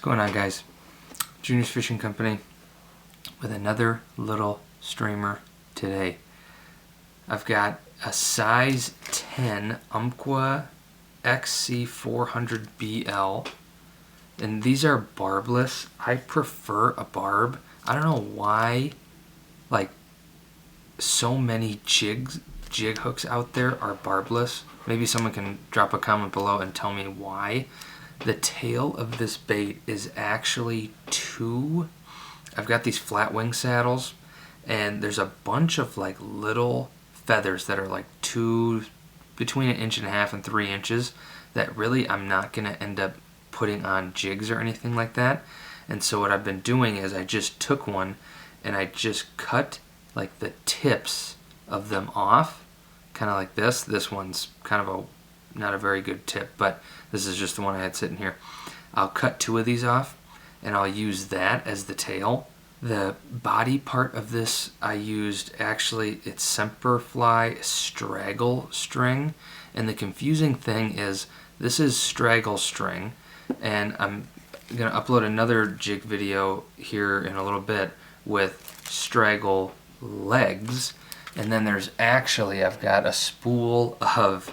going on, guys? Junior's Fishing Company with another little streamer today. I've got a size 10 Umpqua XC400BL, and these are barbless. I prefer a barb. I don't know why, like, so many jig hooks out there are barbless. Maybe someone can drop a comment below and tell me why. The tail of this bait is actually I've got these flat wing saddles, and there's a bunch of like little feathers that are like between 1.5 inches and 3 inches that really I'm not gonna end up putting on jigs or anything like that. And so what I've been doing is I just took one and I just cut like the tips of them off, kind of like this. This one's kind of not a very good tip, but this is just the one I had sitting here. I'll cut 2 of these off and I'll use that as the tail. The body part of this I used, actually, it's Semperfli Straggle string, and the confusing thing is this is Straggle string, and I'm gonna upload another jig video here in a little bit with Straggle legs, and then there's actually, I've got a spool of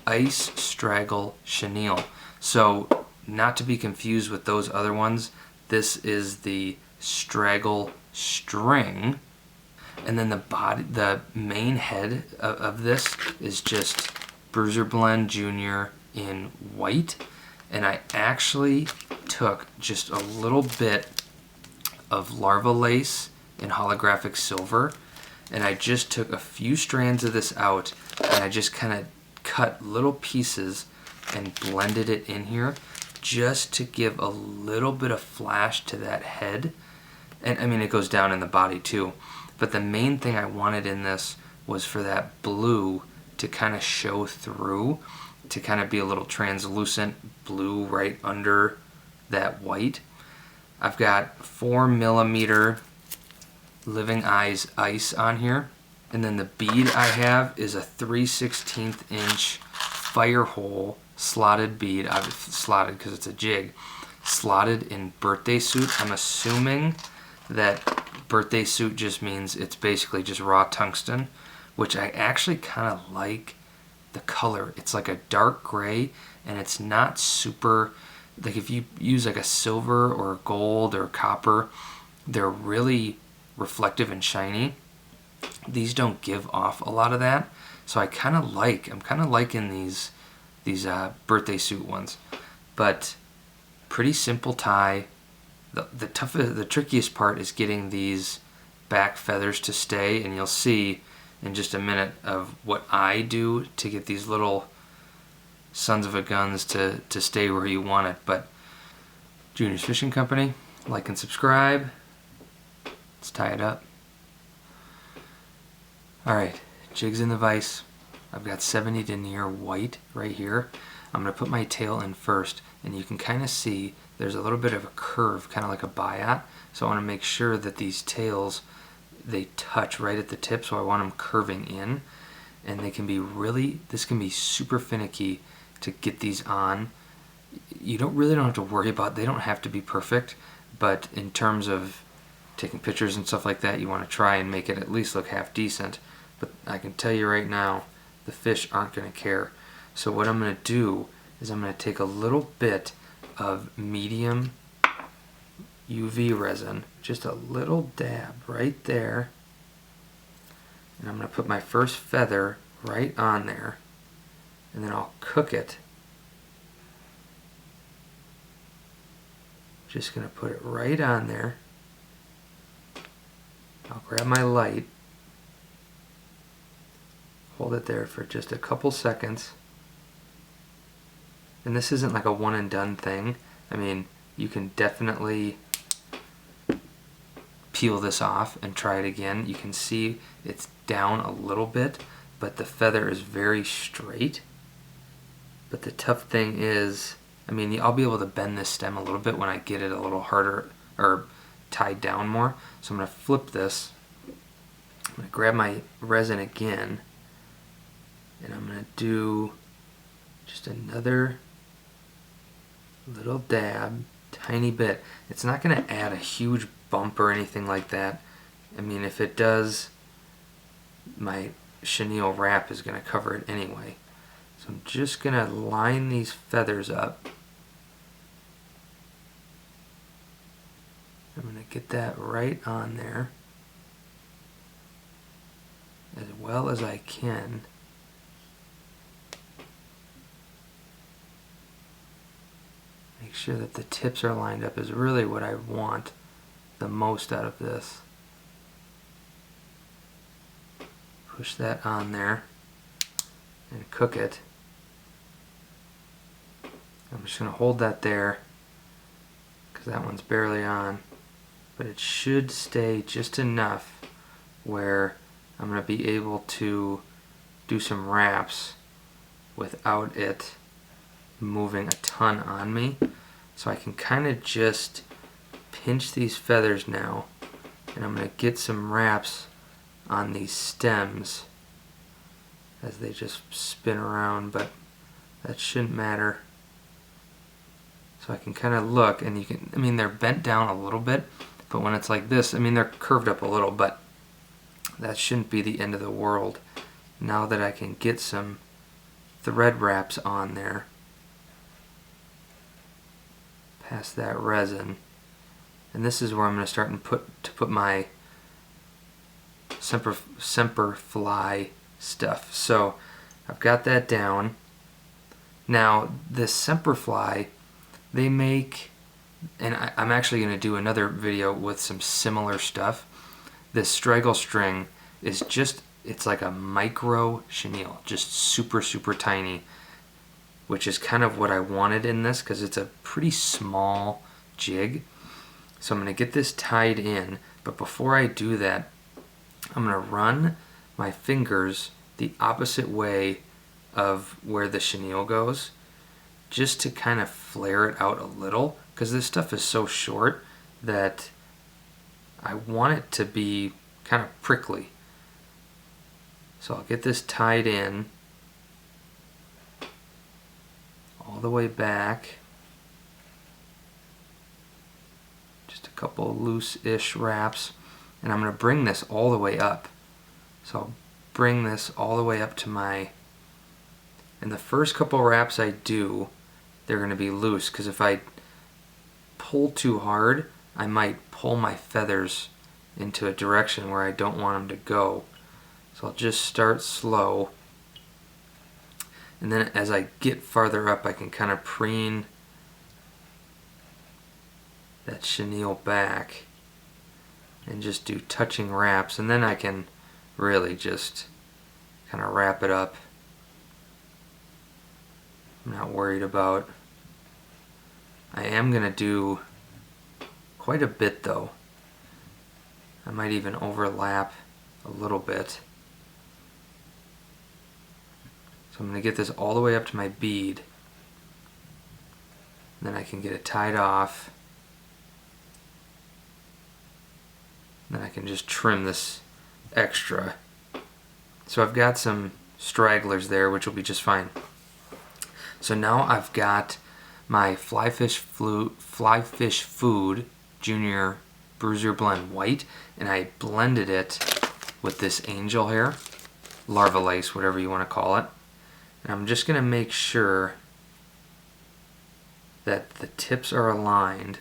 Ice Straggle chenille. So not to be confused with those other ones, this is the Straggle string, and then the main head of this is just Bruiser Blend Junior in white, and I actually took just a little bit of larva lace in holographic silver, and I just took a few strands of this out and I just kind of cut little pieces and blended it in here just to give a little bit of flash to that head. And I mean, it goes down in the body too, but the main thing I wanted in this was for that blue to kind of show through, to kind of be a little translucent blue right under that white. I've got 4mm Living Eyes ice on here, and then the bead I have is a 3/16 inch fire hole slotted bead. I've slotted because it's a jig, slotted in birthday suit. I'm assuming that birthday suit just means it's basically just raw tungsten, which I actually kind of like the color. It's like a dark gray, and it's not super, like if you use like a silver or gold or copper, they're really reflective and shiny. These don't give off a lot of that, so I'm kind of liking these birthday suit ones. But pretty simple tie. The trickiest part is getting these back feathers to stay, and you'll see in just a minute of what I do to get these little sons of a guns to stay where you want it. But Junior's Fishing Company, like and subscribe. Let's tie it up. Alright, jigs in the vise. I've got 70 denier white right here. I'm going to put my tail in first, and you can kind of see there's a little bit of a curve, kind of like a biot. So I want to make sure that these tails, they touch right at the tip, so I want them curving in. And they can be this can be super finicky to get these on. You don't have to worry about, they don't have to be perfect, but in terms of taking pictures and stuff like that, you want to try and make it at least look half decent. But I can tell you right now, the fish aren't going to care. So what I'm going to do is I'm going to take a little bit of medium UV resin, just a little dab right there, and I'm going to put my first feather right on there, and then I'll cook it. Just going to put it right on there. I'll grab my light, hold it there for just a couple seconds, and this isn't like a one and done thing. I mean, you can definitely peel this off and try it again. You can see it's down a little bit, but the feather is very straight. But the tough thing is, I mean, I'll be able to bend this stem a little bit when I get it a little harder or tied down more. So I'm going to flip this. I'm going to grab my resin again, and I'm going to do just another little dab, tiny bit. It's not going to add a huge bump or anything like that. I mean, if it does, my chenille wrap is going to cover it anyway. So I'm just going to line these feathers up. I'm going to get that right on there as well as I can. Make sure that the tips are lined up is really what I want the most out of this. Push that on there and cook it. I'm just going to hold that there because that one's barely on, but it should stay just enough where I'm going to be able to do some wraps without it moving a ton on me. So I can kind of just pinch these feathers now, and I'm going to get some wraps on these stems as they just spin around, but that shouldn't matter. So I can kind of look, and you can, I mean, they're bent down a little bit, but when it's like this, I mean, they're curved up a little, but that shouldn't be the end of the world. Now that I can get some thread wraps on there, past that resin, and this is where I'm going to start and put my Semperfli stuff. So I've got that down. Now this Semperfli, they make, and I'm actually going to do another video with some similar stuff. This Straggle string is just, it's like a micro chenille, just super tiny, which is kind of what I wanted in this because it's a pretty small jig. So I'm going to get this tied in, but before I do that, I'm going to run my fingers the opposite way of where the chenille goes, just to kind of flare it out a little, because this stuff is so short that I want it to be kind of prickly. So I'll get this tied in all the way back. Just a couple loose-ish wraps. And I'm going to bring this all the way up. So I'll bring this all the way up to my... And the first couple wraps I do, they're going to be loose, because if I pull too hard, I might pull my feathers into a direction where I don't want them to go. So I'll just start slow, and then as I get farther up, I can kind of preen that chenille back and just do touching wraps, and then I can really just kind of wrap it up. I'm not worried about. I am going to do quite a bit though. I might even overlap a little bit. So I'm going to get this all the way up to my bead. And then I can get it tied off. Then I can just trim this extra. So I've got some stragglers there, which will be just fine. So now I've got my Fly Fish Food Junior Bruiser Blend White, and I blended it with this angel hair, larva lace, whatever you want to call it. And I'm just going to make sure that the tips are aligned,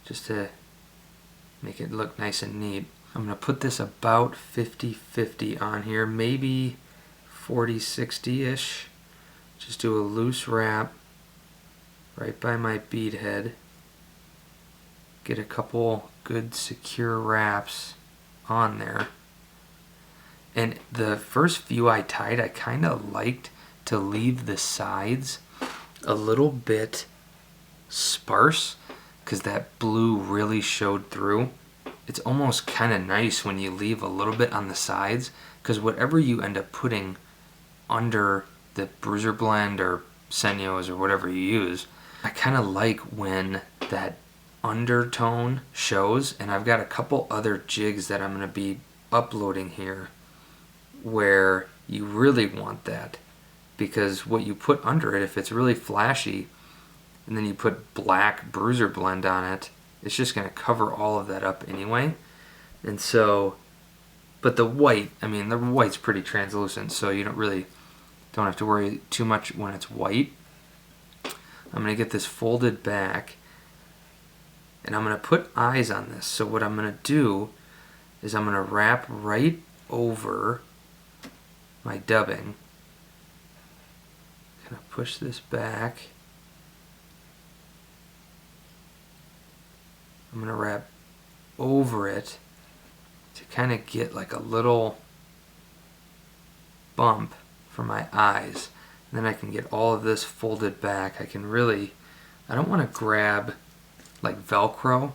just to make it look nice and neat. I'm going to put this about 50-50 on here, maybe 40-60-ish. Just do a loose wrap right by my bead head. Get a couple good secure wraps on there. And the first few I tied, I kind of liked to leave the sides a little bit sparse, because that blue really showed through. It's almost kind of nice when you leave a little bit on the sides, because whatever you end up putting under the bruiser blend or Senyos or whatever you use, I kind of like when that undertone shows. And I've got a couple other jigs that I'm going to be uploading here where you really want that, because what you put under it, if it's really flashy, and then you put black bruiser blend on it, it's just going to cover all of that up anyway. And so, but the white, I mean, the white's pretty translucent, so you don't have to worry too much when it's white. I'm going to get this folded back, and I'm going to put eyes on this. So what I'm going to do is I'm going to wrap right over my dubbing. Kind of push this back. I'm going to wrap over it to kind of get like a little bump for my eyes. And then I can get all of this folded back. I don't want to grab like Velcro.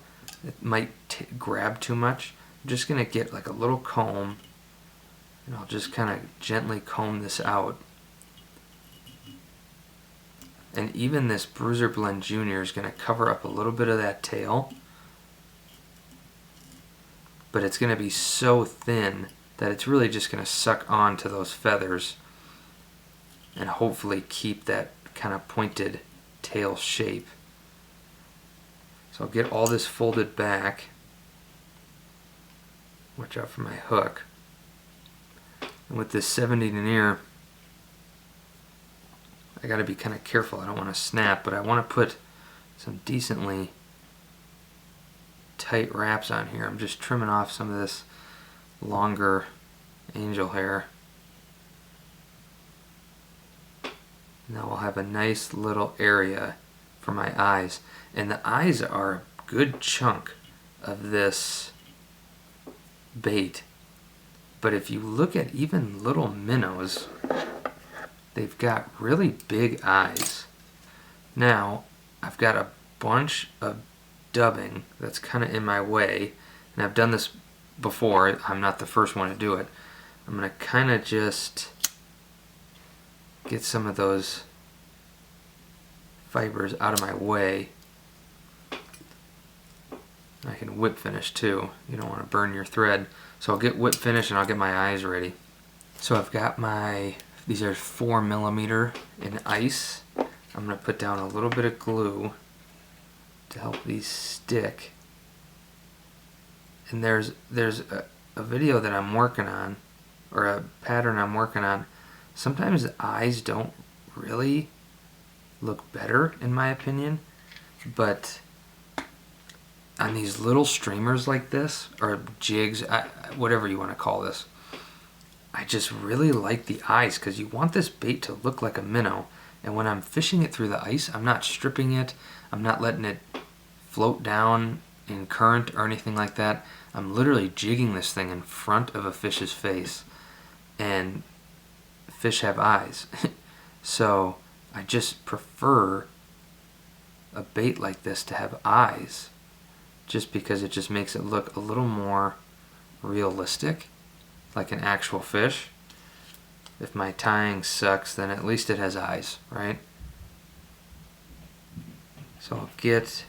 It might grab too much. I'm just going to get like a little comb, and I'll just kind of gently comb this out. And even this Bruiser Blend Junior is going to cover up a little bit of that tail, but it's going to be so thin that it's really just going to suck onto those feathers and hopefully keep that kind of pointed tail shape. So I'll get all this folded back. Watch out for my hook. And with this 70 denier, I got to be kind of careful. I don't want to snap, but I want to put some decently tight wraps on here. I'm just trimming off some of this longer angel hair. Now we'll have a nice little area for my eyes. And the eyes are a good chunk of this bait. But if you look at even little minnows, they've got really big eyes. Now, I've got a bunch of dubbing that's kind of in my way, and I've done this before. I'm not the first one to do it. I'm going to kind of just get some of those fibers out of my way. I can whip finish too. You don't want to burn your thread. So I'll get whip finish and I'll get my eyes ready. So I've got these are 4mm in ice. I'm going to put down a little bit of glue to help these stick. And there's a video that I'm working on, or a pattern I'm working on. Sometimes the eyes don't really look better, in my opinion, but on these little streamers like this, or jigs, whatever you want to call this, I just really like the eyes, because you want this bait to look like a minnow. And when I'm fishing it through the ice, I'm not stripping it, I'm not letting it float down in current or anything like that. I'm literally jigging this thing in front of a fish's face, and fish have eyes. So I just prefer a bait like this to have eyes, just because it just makes it look a little more realistic, like an actual fish. If my tying sucks, then at least it has eyes, right? So I'll get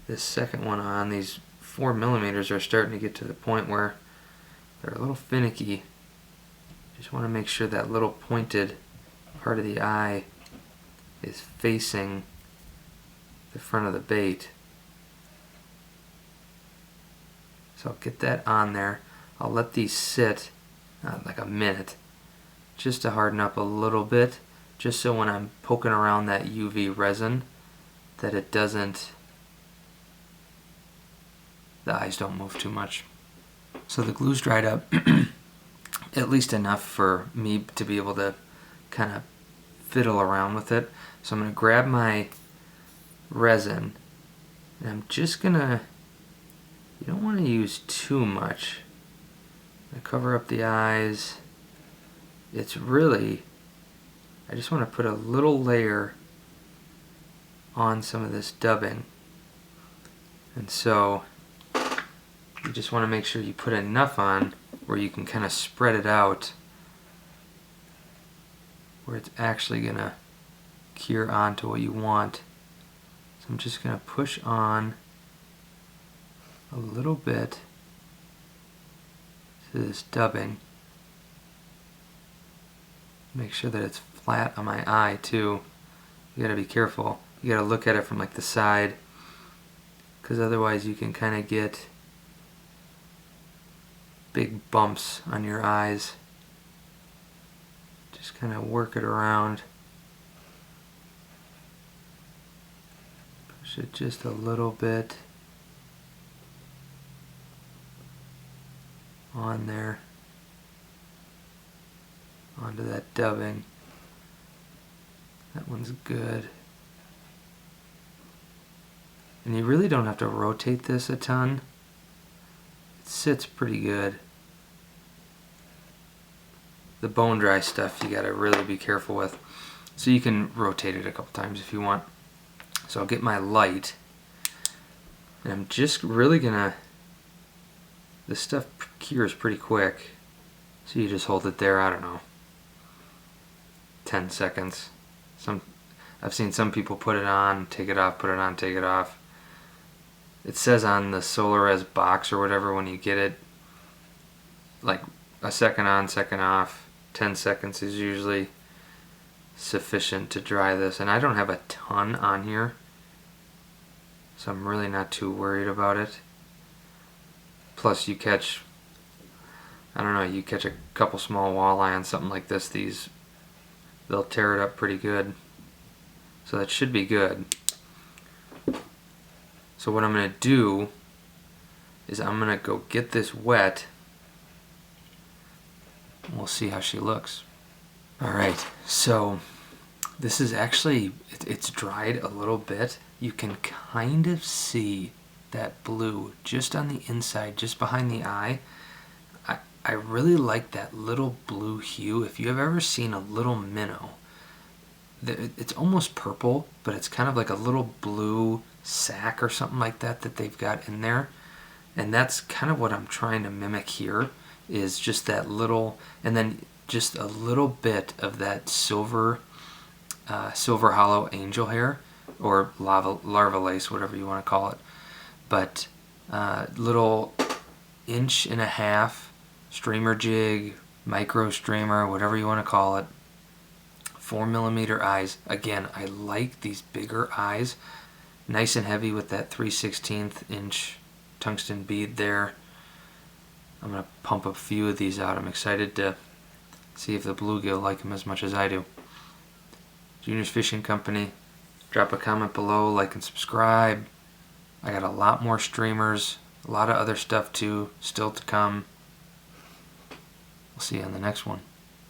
this second one on. These 4mm are starting to get to the point where they're a little finicky. Just want to make sure that little pointed part of the eye is facing the front of the bait. So I'll get that on there. I'll let these sit like a minute just to harden up a little bit, just so when I'm poking around that UV resin that it doesn't, the eyes don't move too much. So the glue's dried up at least enough for me to be able to kind of fiddle around with it. So I'm going to grab my resin, and I'm just going to, you don't want to use too much. I cover up the eyes. It's really, I just want to put a little layer on some of this dubbing. And so you just want to make sure you put enough on where you can kind of spread it out, where it's actually going to cure onto what you want. So I'm just going to push on a little bit to this dubbing. Make sure that it's flat on my eye too. You gotta be careful. You gotta look at it from like the side, because otherwise you can kind of get big bumps on your eyes. Just kind of work it around. Push it just a little bit on there, onto that dubbing. That one's good. And you really don't have to rotate this a ton. It sits pretty good. The bone dry stuff you gotta really be careful with. So you can rotate it a couple times if you want. So I'll get my light, and I'm just really gonna, this stuff cures pretty quick. So you just hold it there, I don't know, 10 seconds. I've seen some people put it on, take it off, put it on, take it off. It says on the Solares box or whatever when you get it, like a second on, second off. 10 seconds is usually sufficient to dry this. And I don't have a ton on here, so I'm really not too worried about it. Plus you catch, I don't know, you catch a couple small walleye on something like this, they'll tear it up pretty good. So that should be good. So what I'm going to do is I'm going to go get this wet. We'll see how she looks. Alright, so this is actually, it's dried a little bit. You can kind of see that blue just on the inside, just behind the eye. I really like that little blue hue. If you have ever seen a little minnow, it's almost purple, but it's kind of like a little blue sack or something like that they've got in there. And that's kind of what I'm trying to mimic here, is just that little, and then just a little bit of that silver holo angel hair, or larva lace, whatever you want to call it. But little 1.5-inch streamer jig, micro streamer, whatever you want to call it. 4mm eyes. Again, I like these bigger eyes, nice and heavy with that 3/16-inch tungsten bead there. I'm going to pump a few of these out. I'm excited to see if the bluegill like them as much as I do. Junior's Fishing Company. Drop a comment below, like and subscribe. I got a lot more streamers, a lot of other stuff too, still to come. We'll see you on the next one.